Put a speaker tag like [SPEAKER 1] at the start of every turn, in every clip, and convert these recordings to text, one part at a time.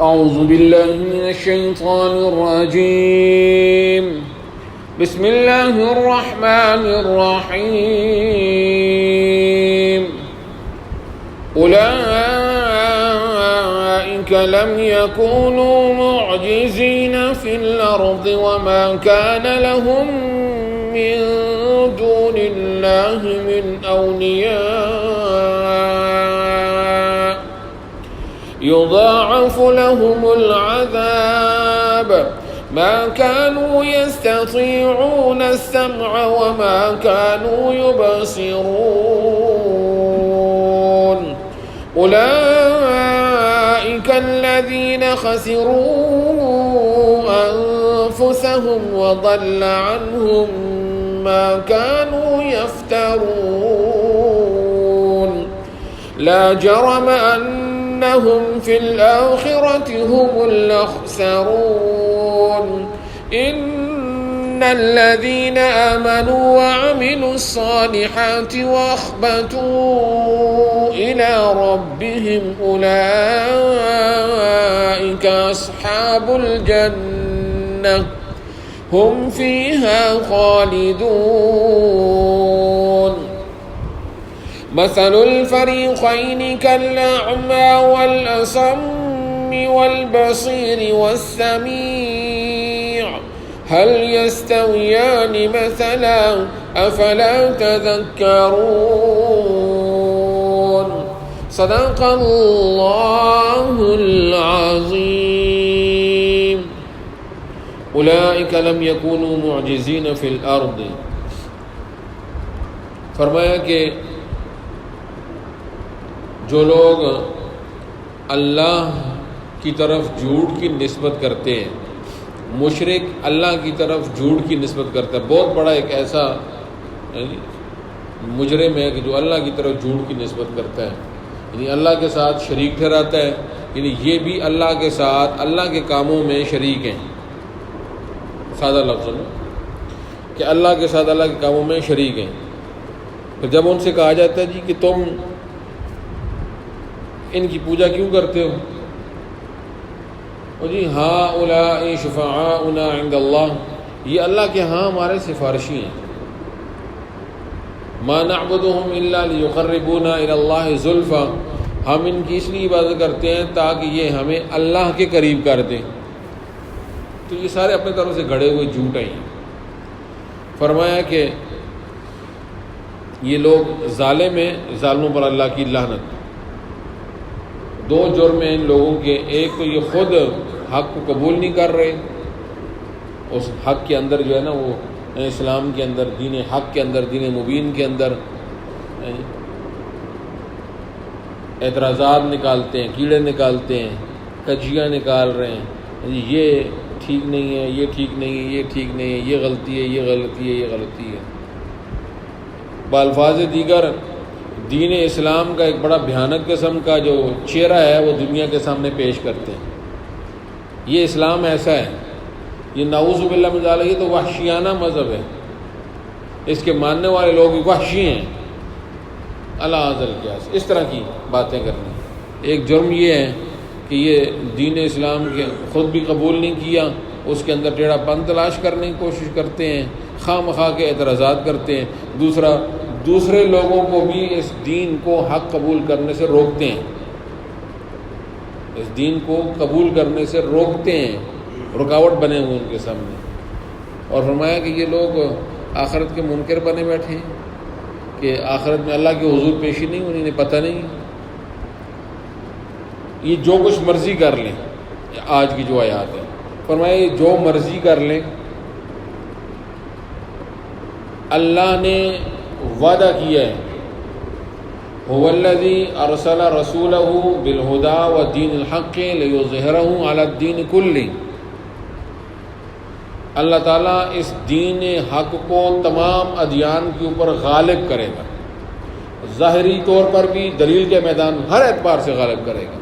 [SPEAKER 1] أعوذ بالله من الشيطان الرجيم بسم الله الرحمن الرحيم أولئك لم يكونوا معجزين في الأرض وما كان لهم من دون الله من أولياء يضاعف لهم العذاب ما كانوا يستطيعون السمع وما كانوا يبصرون أولئك الذين خسروا أنفسهم وضل عنهم ما كانوا يفترون لا جرم أنهم في الآخرة هم الأخسرون إن الذين آمنوا وعملوا الصالحات وأخبتوا إلى ربهم أولئك أصحاب الجنة هم فيها خالدون مثل الفريقين كالأعمى والأصم والبصير والسميع هل يستويان مثلا أفلا تذكرون صدق الله العظيم أولئك لم يكونوا معجزين في الأرض. فرمایا کہ جو لوگ اللہ کی طرف جھوٹ کی نسبت کرتے ہیں، مشرک اللہ کی طرف جھوٹ کی نسبت کرتا ہے، بہت بڑا ایک ایسا مجرم ہے کہ جو اللہ کی طرف جھوٹ کی نسبت کرتا ہے، یعنی اللہ کے ساتھ شریک ٹھہراتا ہے، یعنی یہ بھی اللہ کے ساتھ اللہ کے کاموں میں شریک ہیں. سادہ لفظ میں کہ اللہ کے ساتھ اللہ کے کاموں میں شریک ہیں. پھر جب ان سے کہا جاتا ہے جی کہ تم ان کی پوجا کیوں کرتے ہو، اور جی ہؤلاء شفعاؤنا عند اللہ، یہ اللہ کے ہاں ہمارے سفارشی ہیں. ما نعبدهم الا ليقربونا الى اللہ زلفا، ہم ان کی اس لیے عبادت کرتے ہیں تاکہ یہ ہمیں اللہ کے قریب کر دیں. تو یہ سارے اپنے طرف سے گھڑے ہوئے جھوٹ ہیں. فرمایا کہ یہ لوگ ظالم ہیں، ظالموں پر اللہ کی لعنت. دو جرم ہیں ان لوگوں کے، ایک تو یہ خود حق کو قبول نہیں کر رہے، اس حق کے اندر جو ہے نا وہ اسلام کے اندر، دین حق کے اندر، دین مبین کے اندر اعتراضات نکالتے ہیں، کیڑے نکالتے ہیں، کجیاں نکال رہے ہیں، یہ ٹھیک نہیں ہے، یہ ٹھیک نہیں ہے، یہ ٹھیک نہیں ہے، یہ غلطی ہے، یہ غلطی ہے، یہ غلطی ہے. بالفاظ دیگر دین اسلام کا ایک بڑا بھیانک قسم کا جو چہرہ ہے وہ دنیا کے سامنے پیش کرتے ہیں. یہ اسلام ایسا ہے، یہ نعوذ باللہ من ذالک، یہ تو وحشیانہ مذہب ہے، اس کے ماننے والے لوگ وحشی ہیں. اللہ عزل کیا اس طرح کی باتیں کرنی. ایک جرم یہ ہے کہ یہ دین اسلام کے خود بھی قبول نہیں کیا، اس کے اندر ٹیڑھا پن تلاش کرنے کی کوشش کرتے ہیں، خواہ مخواہ کے اعتراضات کرتے ہیں. دوسرے لوگوں کو بھی اس دین کو حق قبول کرنے سے روکتے ہیں، اس دین کو قبول کرنے سے روکتے ہیں، رکاوٹ بنے ہوئے ان کے سامنے. اور فرمایا کہ یہ لوگ آخرت کے منکر بنے بیٹھے ہیں کہ آخرت میں اللہ کے حضور پیشی نہیں، انہیں پتہ نہیں. یہ جو کچھ مرضی کر لیں، آج کی جو آیات ہے، فرمایا یہ جو مرضی کر لیں، اللہ نے وعدہ کیا ہے هو الذی ارسل رسولہ بالہدی ودین الحق لیظہرہ علی الدین کلہ. اللہ تعالیٰ اس دین حق کو تمام ادیان کے اوپر غالب کرے گا، ظاہری طور پر بھی، دلیل کے میدان ہر اعتبار سے غالب کرے گا.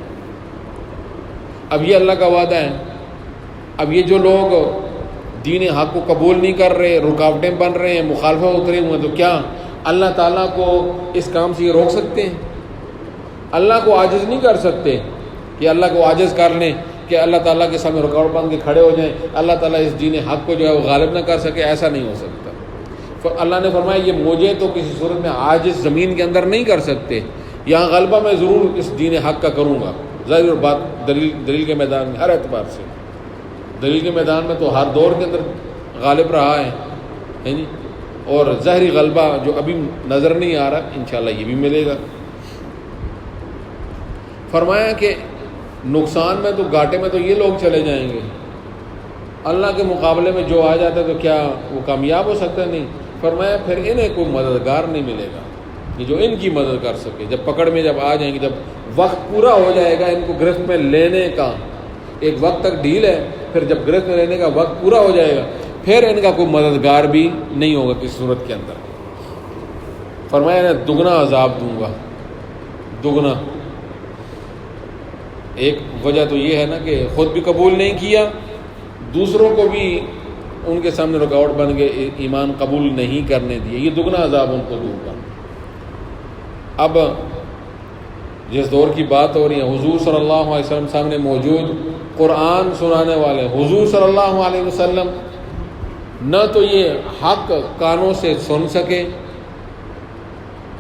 [SPEAKER 1] اب یہ اللہ کا وعدہ ہے. اب یہ جو لوگ دین حق کو قبول نہیں کر رہے، رکاوٹیں بن رہے ہیں، مخالفت اترے ہوئے ہیں، تو کیا اللہ تعالیٰ کو اس کام سے یہ روک سکتے ہیں؟ اللہ کو عاجز نہیں کر سکتے کہ اللہ کو عاجز کر لیں کہ اللہ تعالیٰ کے سامنے رکاوٹ بن کے کھڑے ہو جائیں, اللہ تعالیٰ اس دین حق کو جو ہے وہ غالب نہ کر سکے, ایسا نہیں ہو سکتا. اللہ نے فرمایا یہ مجھے تو کسی صورت میں عاجز زمین کے اندر نہیں کر سکتے, یہاں غلبہ میں ضرور اس دین حق کا کروں گا. ظاہر بات دلیل کے میدان میں ہر اعتبار سے, دلیل کے میدان میں تو ہر دور کے اندر غالب رہا ہے جی, اور ظاہری غلبہ جو ابھی نظر نہیں آ رہا انشاءاللہ یہ بھی ملے گا. فرمایا کہ نقصان میں تو گھاٹے میں تو یہ لوگ چلے جائیں گے, اللہ کے مقابلے میں جو آ جاتا ہے تو کیا وہ کامیاب ہو سکتا ہے؟ نہیں. فرمایا پھر انہیں کوئی مددگار نہیں ملے گا کہ جو ان کی مدد کر سکے. جب پکڑ میں جب آ جائیں گے, جب وقت پورا ہو جائے گا ان کو گرفت میں لینے کا, ایک وقت تک ڈھیل ہے, پھر جب گرفت میں لینے کا وقت پورا ہو جائے گا پھر ان کا کوئی مددگار بھی نہیں ہوگا کسی صورت کے اندر. فرمایا میں دگنا عذاب دوں گا, دگنا. ایک وجہ تو یہ ہے نا کہ خود بھی قبول نہیں کیا, دوسروں کو بھی ان کے سامنے رکاوٹ بن گئے, ایمان قبول نہیں کرنے دیے, یہ دگنا عذاب ان کو دوں گا. اب جس دور کی بات ہو رہی ہے, حضور صلی اللہ علیہ وسلم سامنے موجود قرآن سنانے والے حضور صلی اللہ علیہ وسلم نہ تو یہ حق کانوں سے سن سکے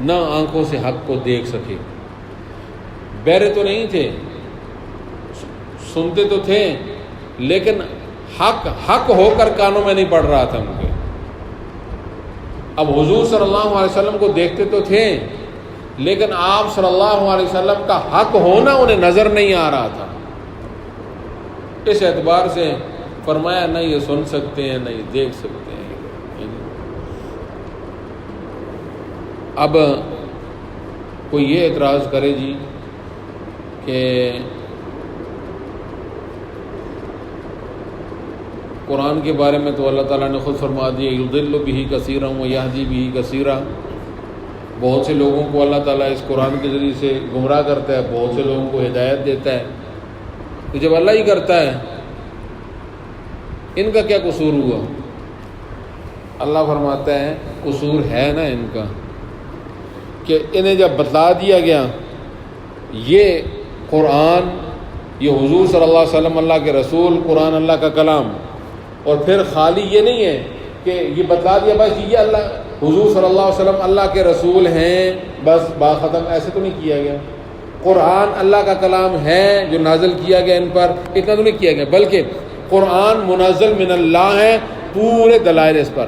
[SPEAKER 1] نہ آنکھوں سے حق کو دیکھ سکے. بہرے تو نہیں تھے, سنتے تو تھے, لیکن حق ہو کر کانوں میں نہیں پڑ رہا تھا ان کے. اب حضور صلی اللہ علیہ وسلم کو دیکھتے تو تھے, لیکن آپ صلی اللہ علیہ وسلم کا حق ہونا انہیں نظر نہیں آ رہا تھا. اس اعتبار سے فرمایا نہ یہ سن سکتے ہیں نہ یہ دیکھ سکتے ہیں. اب کوئی یہ اعتراض کرے جی کہ قرآن کے بارے میں تو اللہ تعالیٰ نے خود فرما دیا یضل بہ کثیرا ویہدی بہ کثیرا, بہت سے لوگوں کو اللہ تعالیٰ اس قرآن کے ذریعے سے گمراہ کرتا ہے, بہت سے لوگوں کو ہدایت دیتا ہے. تو جب اللہ ہی کرتا ہے ان کا کیا قصور ہوا؟ اللہ فرماتا ہے قصور ہے نا ان کا کہ انہیں جب بتلا دیا گیا یہ قرآن, یہ حضور صلی اللہ علیہ وسلم اللہ کے رسول, قرآن اللہ کا کلام, اور پھر خالی یہ نہیں ہے کہ یہ بتلا دیا بس یہ اللہ حضور صلی اللہ علیہ وسلم اللہ کے رسول ہیں بس بات ختم, ایسے تو نہیں کیا گیا. قرآن اللہ کا کلام ہے جو نازل کیا گیا ان پر, اتنا تو نہیں کیا گیا, بلکہ قرآن منزل من اللہ ہے, پورے دلائل اس پر.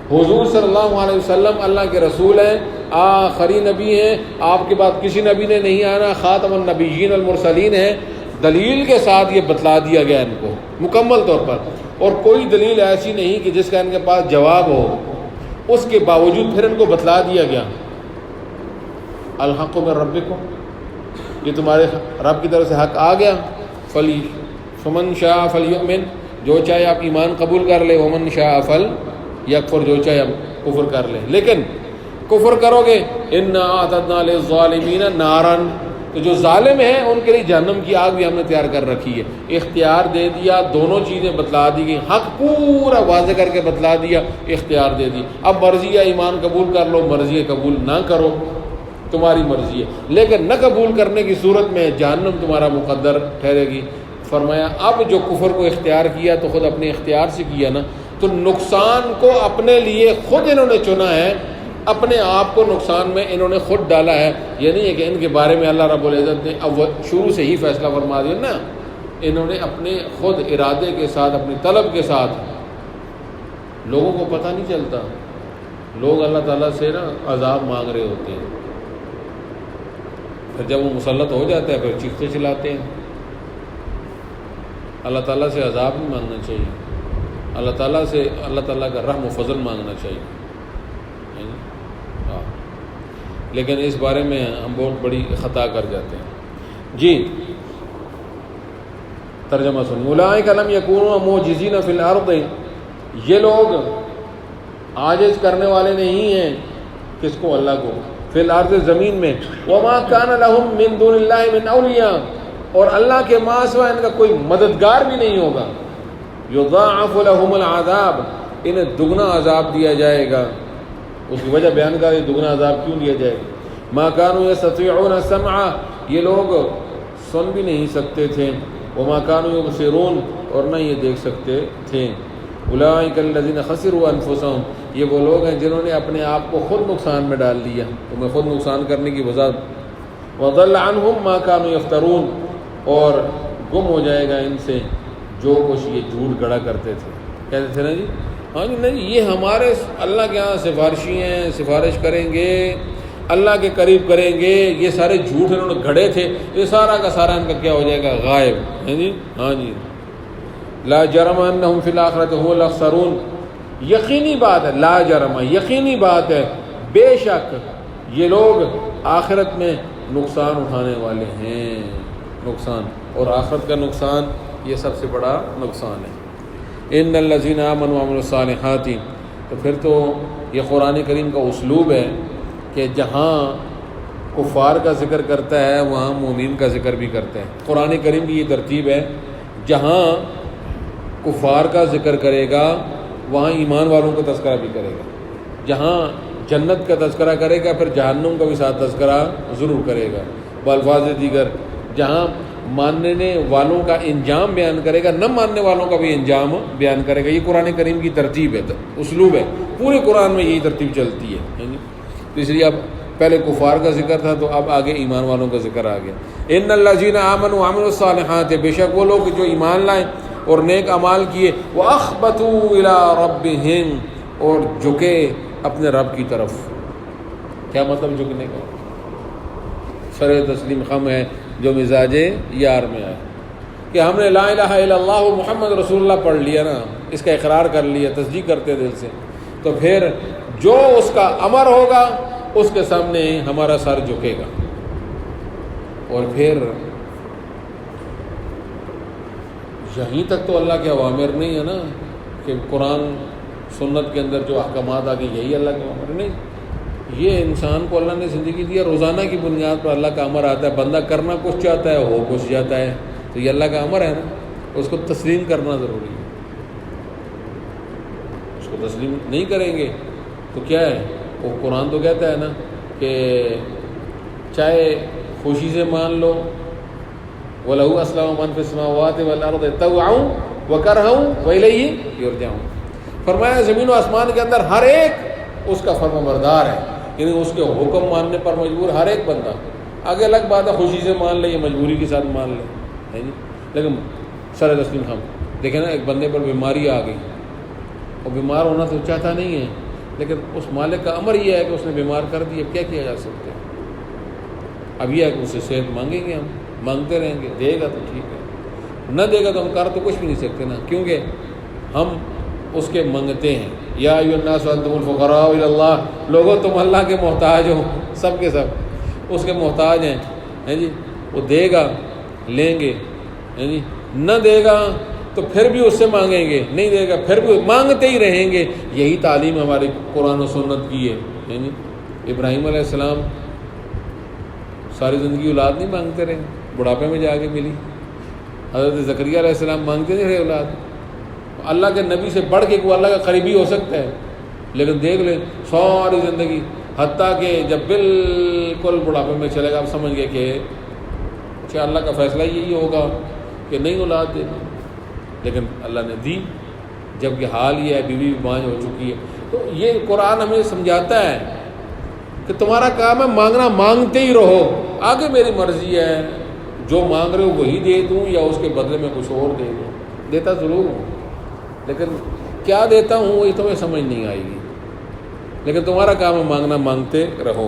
[SPEAKER 1] حضور صلی اللہ علیہ وسلم اللہ کے رسول ہیں, آخری نبی ہیں, آپ کے بعد کسی نبی نے نہیں آنا, خاتم النبیین المرسلین ہیں. دلیل کے ساتھ یہ بتلا دیا گیا ان کو مکمل طور پر, اور کوئی دلیل ایسی نہیں کہ جس کا ان کے پاس جواب ہو, اس کے باوجود پھر ان کو بتلا دیا گیا الحق من ربکم, یہ تمہارے رب کی طرف سے حق آ گیا. فمن شاء فلیؤمن, جو چاہے آپ ایمان قبول کر لے, ومن شاء فلیکفر, جو چاہے آپ کفر کر لے. لیکن کفر کرو گے انا اعتدنا للظالمین نارا, تو جو ظالم ہیں ان کے لیے جہنم کی آگ بھی ہم نے تیار کر رکھی ہے. اختیار دے دیا, دونوں چیزیں بتلا دی گئی, حق پورا واضح کر کے بتلا دیا, اختیار دے دی. اب مرضی ہے ایمان قبول کر لو, مرضی ہے قبول نہ کرو, تمہاری مرضی ہے, لیکن نہ قبول کرنے کی صورت میں جہنم تمہارا مقدر ٹھہرے گی. فرمایا اب جو کفر کو اختیار کیا تو خود اپنے اختیار سے کیا نا, تو نقصان کو اپنے لیے خود انہوں نے چنا ہے, اپنے آپ کو نقصان میں انہوں نے خود ڈالا ہے. یہ نہیں ہے کہ ان کے بارے میں اللہ رب العزت نے اب شروع سے ہی فیصلہ فرما دیا نا, انہوں نے اپنے خود ارادے کے ساتھ, اپنی طلب کے ساتھ. لوگوں کو پتہ نہیں چلتا, لوگ اللہ تعالیٰ سے نا عذاب مانگ رہے ہوتے ہیں, پھر جب وہ مسلط ہو جاتا ہے پھر چیختے چلاتے ہیں. اللہ تعالیٰ سے عذاب نہیں مانگنا چاہیے, اللہ تعالیٰ سے اللہ تعالیٰ کا رحم و فضل مانگنا چاہیے. لیکن اس بارے میں ہم بہت بڑی خطا کر جاتے ہیں. جی ترجمہ سنیے. اولئک لم یکونوا معجزین فی الارض, یہ لوگ عاجز کرنے والے نہیں ہیں, کس کو؟ اللہ کو. فی الارض, زمین میں. وما کان لهم من دون اللہ من اولیاء, اور اللہ کے ماں سوا ان کا کوئی مددگار بھی نہیں ہوگا. یضاعف لهم العذاب, انہیں دگنا عذاب دیا جائے گا. اس کی وجہ بیان کر, دگنا عذاب کیوں دیا جائے گا؟ ما كانوا يستطيعون السمع, یہ لوگ سن بھی نہیں سکتے تھے. وما كانوا يبصرون، اور نہ یہ دیکھ سکتے تھے۔ اولئک الذین خسروا انفسهم، یہ وہ لوگ ہیں جنہوں نے اپنے آپ کو خود نقصان میں ڈال لیا، تمہیں خود نقصان کرنے کی وجہ۔ وضل عنہم ما كانوا یفترون، اور گم ہو جائے گا ان سے جو کچھ یہ جھوٹ گڑا کرتے تھے۔ کہتے تھے نا جی ہاں جی نہیں یہ ہمارے اللہ کے ہاں سفارشی ہیں، سفارش کریں گے، اللہ کے قریب کریں گے، یہ سارے جھوٹ انہوں نے گھڑے تھے، یہ سارا کا سارا ان کا کیا ہو جائے گا؟ غائب۔ ہیں جی ہاں جی لا جرم انہم فی الآخرۃ هم الاخسرون، یقینی بات ہے، لا جرم یقینی بات ہے، بے شک یہ لوگ آخرت میں نقصان اٹھانے والے ہیں، نقصان، اور آخرت کا نقصان یہ سب سے بڑا نقصان ہے۔ ان الذین آمنوا وعملوا الصالحات، تو پھر تو یہ قرآن کریم کا اسلوب ہے کہ جہاں کفار کا ذکر کرتا ہے وہاں مومنین کا ذکر بھی کرتا ہے۔ قرآن کریم کی یہ ترتیب ہے، جہاں کفار کا ذکر کرے گا وہاں ایمان والوں کا تذکرہ بھی کرے گا، جہاں جنت کا تذکرہ کرے گا پھر جہنم کا بھی ساتھ تذکرہ ضرور کرے گا بالفاظ دیگر، جہاں ماننے والوں کا انجام بیان کرے گا نہ ماننے والوں کا بھی انجام بیان کرے گا۔ یہ قرآن کریم کی ترتیب ہے، اسلوب ہے، پورے قرآن میں یہی ترتیب چلتی ہے۔ تو اس لیے اب پہلے کفار کا ذکر تھا تو اب آگے ایمان والوں کا ذکر آ گیا۔ ان الذین آمنوا وعملوا الصالحات، بے شک وہ لوگ جو ایمان لائے اور نیک اعمال کیے، واخبتوا الی ربہم، اور جھکے اپنے رب کی طرف۔ کیا مطلب جھکنے کا؟ سر تسلیم خم ہے جو مزاج یار میں آئے کہ ہم نے لا الہ الا اللہ محمد رسول اللہ پڑھ لیا نا، اس کا اقرار کر لیا، تصدیق کرتے دل سے، تو پھر جو اس کا امر ہوگا اس کے سامنے ہمارا سر جھکے گا۔ اور پھر یہیں تک تو اللہ کے اوامر نہیں ہے نا کہ قرآن سنت کے اندر جو احکامات آ گئے یہی اللہ کے اوامر نہیں، یہ انسان کو اللہ نے زندگی دیا، روزانہ کی بنیاد پر اللہ کا امر آتا ہے، بندہ کرنا کچھ چاہتا ہے ہو کچھ جاتا ہے، تو یہ اللہ کا امر ہے نا، اس کو تسلیم کرنا ضروری ہے۔ اس کو تسلیم نہیں کریں گے تو کیا ہے؟ وہ قرآن تو کہتا ہے نا کہ چاہے خوشی سے مان لو، وَلَهُ أَسْلَمَ مَنْ فِي السَّمَاوَاتِ وَالْأَرْضِ طَوْعًا وَكَرْهًا وَإِلَيْهِ يُرْجَعُونَ، فرمایا زمین و آسمان کے اندر ہر ایک اس کا فرما بردار ہے، یعنی اس کے حکم ماننے پر مجبور ہر ایک بندہ۔ آگے الگ بات ہے خوشی سے مان لے یا مجبوری کے ساتھ مان لے، ہے جی، لیکن سر تسلیم ہم دیکھیں نا، ایک بندے پر بیماری آ گئی، اور بیمار ہونا تو چاہتا نہیں ہے، لیکن اس مالک کا امر یہ ہے کہ اس نے بیمار کر دی، اب کیا کیا جا سکتا ہے؟ اب یہ ہے کہ اس سے صحت مانگیں گے، ہم مانگتے رہیں گے، دے گا تو ٹھیک ہے، نہ دے گا تو ہم کر تو کچھ بھی نہیں سکتے نا، کیونکہ ہم اس کے منگتے ہیں۔ یا ایھا الناس انتم الفقراء الی اللہ، لوگوں تم اللہ کے محتاج ہو، سب کے سب اس کے محتاج ہیں جی، وہ دے گا لیں گے، جی نہ دے گا تو پھر بھی اس سے مانگیں گے، نہیں دے گا پھر بھی مانگتے ہی رہیں گے۔ یہی تعلیم ہماری قرآن و سنت کی ہے۔ یعنی ابراہیم علیہ السلام ساری زندگی اولاد نہیں مانگتے رہے، بڑھاپے میں جا کے ملی۔ حضرت زکریا علیہ السلام مانگتے نہیں رہے اولاد۔ اللہ کے نبی سے بڑھ کے کوئی اللہ کا قریبی ہو سکتا ہے، لیکن دیکھ لیں ساری زندگی، حتیٰ کہ جب بالکل بڑھاپے میں چلے گا اب سمجھ گئے کہ اچھا اللہ کا فیصلہ یہی ہوگا کہ نہیں اولاد دے دی، لیکن اللہ نے دی، جب کہ حال یہ ہے بیوی بھی بانجھ ہو چکی ہے۔ تو یہ قرآن ہمیں سمجھاتا ہے کہ تمہارا کام ہے مانگنا، مانگتے ہی رہو، آگے میری مرضی ہے، جو مانگ رہے ہو وہی دے دوں یا اس کے بدلے میں کچھ اور دے دوں، دیتا ضرور ہوں، لیکن کیا دیتا ہوں یہ تمہیں سمجھ نہیں آئے گی، لیکن تمہارا کام ہے مانگنا، مانگتے رہو۔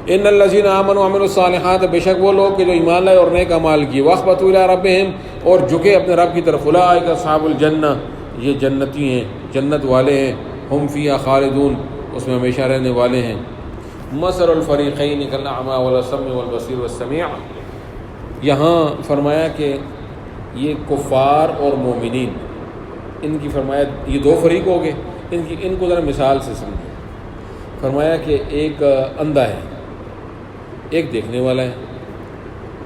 [SPEAKER 1] ان الذین آمنوا وعملوا الصالحات، بے شک وہ لوگ کہ جو ایمان لائے اور نیک اعمال کیے، واخبتوا الی ربہم، اور جھکے اپنے رب کی طرف، اولئک اصحاب الجنہ، یہ جنتی ہیں، جنت والے ہیں، ہم فیہا خالدون، اس میں ہمیشہ رہنے والے ہیں۔ مثل الفریقین کالاعمی والاصم والبصیر والسمیع، یہاں فرمایا کہ یہ کفار اور مومنین، ان کی فرمایا یہ دو فریق ہو گئے، ان کو ذرا مثال سے سمجھیں۔ فرمایا کہ ایک اندھا ہے، ایک دیکھنے والا ہے۔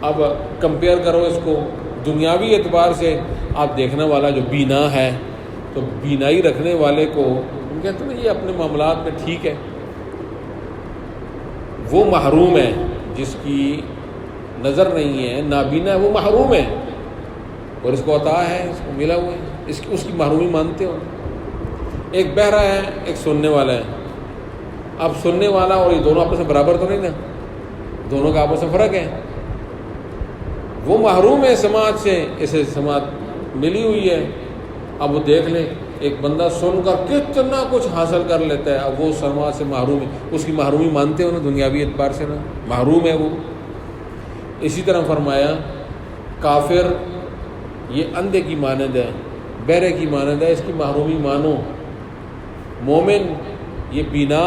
[SPEAKER 1] اب کمپیئر کرو اس کو دنیاوی اعتبار سے، آپ دیکھنے والا جو بینا ہے تو بینائی رکھنے والے کو ہم کہتے ہیں نا یہ اپنے معاملات میں ٹھیک ہے، وہ محروم ہے جس کی نظر نہیں ہے، نابینا ہے، وہ محروم ہے، اور اس کو عطا ہے، اس کو ملا ہوا ہے، اس کی محرومی مانتے ہو۔ ایک بہرا ہے، ایک سننے والا ہے۔ اب سننے والا اور یہ دونوں آپس میں برابر تو نہیں نا، دونوں کا آپس میں فرق ہے۔ وہ محروم ہے سماعت سے، اسے سماعت ملی ہوئی ہے۔ اب وہ دیکھ لیں، ایک بندہ سن کر کتنا کچھ حاصل کر لیتا ہے، اب وہ سماعت سے محروم ہے، اس کی محرومی مانتے ہو نا، دنیاوی اعتبار سے نا محروم ہے وہ۔ اسی طرح فرمایا کافر یہ اندھے کی مانند ہے، بہرے کی مانند ہے، اس کی محرومی مانو۔ مومن یہ بینا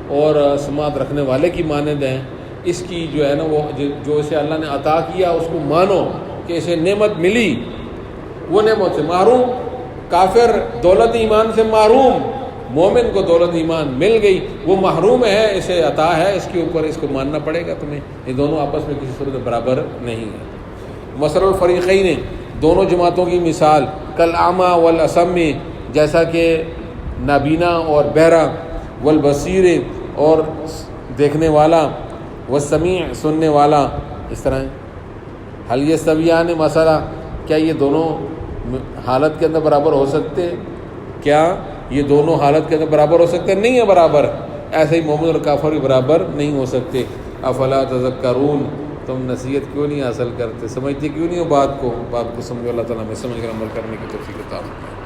[SPEAKER 1] اور سماعت رکھنے والے کی مانند ہے، اس کی جو ہے نا وہ جو اسے اللہ نے عطا کیا اس کو مانو کہ اسے نعمت ملی، وہ نعمت سے محروم۔ کافر دولت ایمان سے محروم، مومن کو دولت ایمان مل گئی، وہ محروم ہے، اسے عطا ہے، اس کے اوپر اس کو ماننا پڑے گا تمہیں۔ یہ دونوں آپس میں کسی صورت برابر نہیں ہے۔ مثل الفریقین، دونوں جماعتوں کی مثال، کالاعمی والاصم، جیسا کہ نابینا اور بہرا، والبصیر اور دیکھنے والا، والسمیع سننے والا، اس طرح ہے۔ حل یستویان مثلا، کیا یہ دونوں حالت کے اندر برابر ہو سکتے؟ کیا یہ دونوں حالت کے اندر برابر ہو سکتے؟ نہیں ہے برابر۔ ایسے ہی مومن اور کافر بھی برابر نہیں ہو سکتے۔ افلا تذکرون، تم نصیحت کیوں نہیں حاصل کرتے، سمجھتے کیوں نہیں ہو بات کو سمجھو۔ اللہ تعالیٰ میں سمجھ کر عمل کرنے کی توفیق عطا فرمائے۔